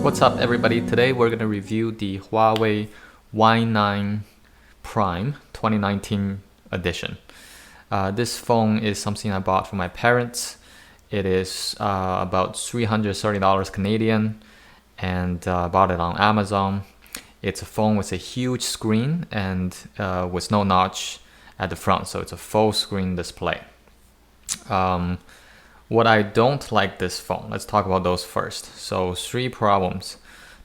What's up everybody? Today we're going to review the Huawei Y9 Prime 2019 edition. This phone is something I bought for my parents. It is about $330 Canadian and I bought it on Amazon. It's a phone with a huge screen and with no notch at the front, so it's a full screen display. What I don't like this phone, let's talk about those first. So 3 problems.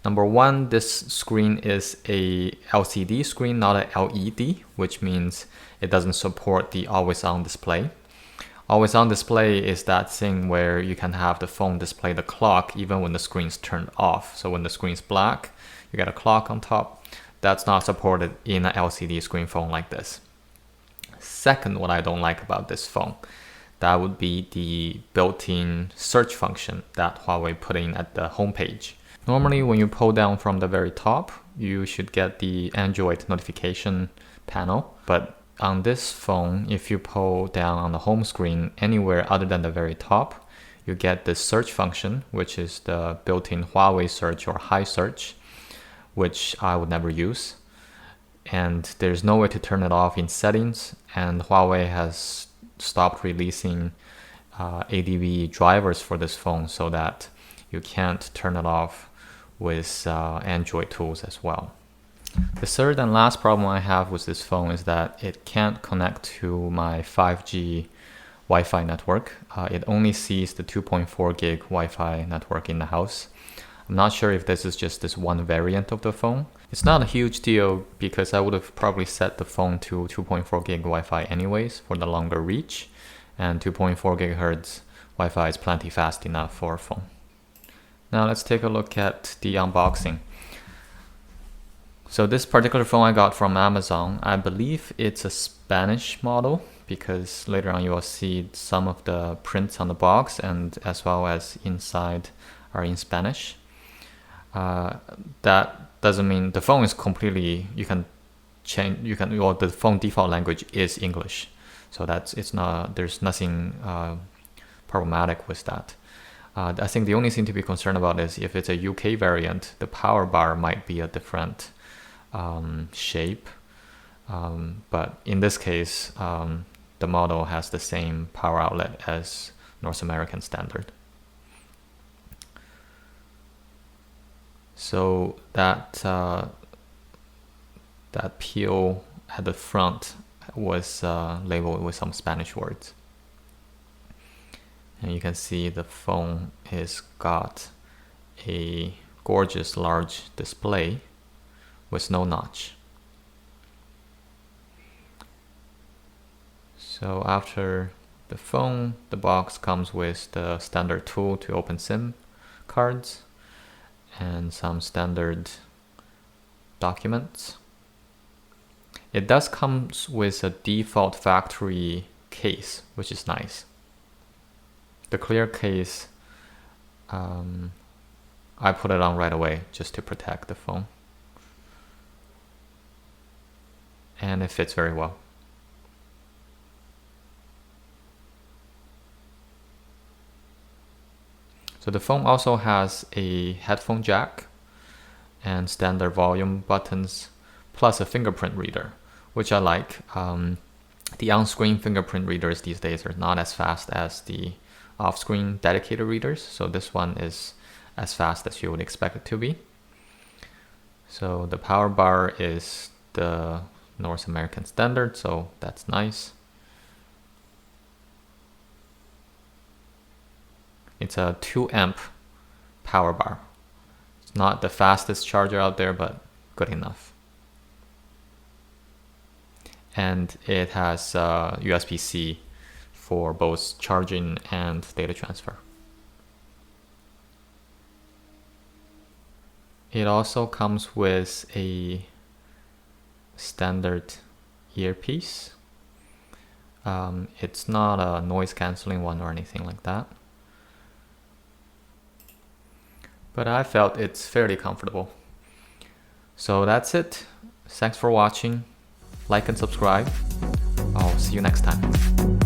Number 1, this screen is a LCD screen, not a LED, which means it doesn't support the always on display. Always on display is that thing where you can have the phone display the clock even when the screen's turned off. So when the screen's black, you get a clock on top. That's not supported in an LCD screen phone like this. Second, what I don't like about this phone, that would be the built-in search function that Huawei put in at the homepage. Normally, when you pull down from the very top, you should get the Android notification panel. But on this phone, if you pull down on the home screen anywhere other than the very top, you get the search function, which is the built-in Huawei search or Hi Search, which I would never use. And there's no way to turn it off in settings, and Huawei has stopped releasing ADB drivers for this phone so that you can't turn it off with Android tools as well. The third and last problem I have with this phone is that it can't connect to my 5G Wi-Fi network. It only sees the 2.4 gig Wi-Fi network in the house. I'm not sure if this is just this one variant of the phone. It's not a huge deal because I would have probably set the phone to 2.4 gig Wi-Fi anyways for the longer reach, and 2.4 gigahertz Wi-Fi is plenty fast enough for a phone. Now let's take a look at the unboxing. So this particular phone I got from Amazon. I believe it's a Spanish model because later on you will see some of the prints on the box and as well as inside are in Spanish. That doesn't mean the phone is completely, you can change, well, the phone default language is English. So there's nothing problematic with that. I think the only thing to be concerned about is if it's a UK variant, the power bar might be a different shape. But in this case, the model has the same power outlet as North American standard. So that peel at the front was labeled with some Spanish words. And you can see the phone has got a gorgeous large display with no notch. So after the phone, the box comes with the standard tool to open SIM cards and some standard documents. It does come with a default factory case, which is nice. The clear case, I put it on right away just to protect the phone. And it fits very well. So the phone also has a headphone jack and standard volume buttons, plus a fingerprint reader, which I like. The on-screen fingerprint readers these days are not as fast as the off-screen dedicated readers, so this one is as fast as you would expect it to be. So the power bar is the North American standard, so that's nice. It's a 2 amp power bar. It's not the fastest charger out there, but good enough. And it has USB-C for both charging and data transfer. It also comes with a standard earpiece. It's not a noise cancelling one or anything like that. But I felt it's fairly comfortable. So that's it. Thanks for watching. Like and subscribe. I'll see you next time.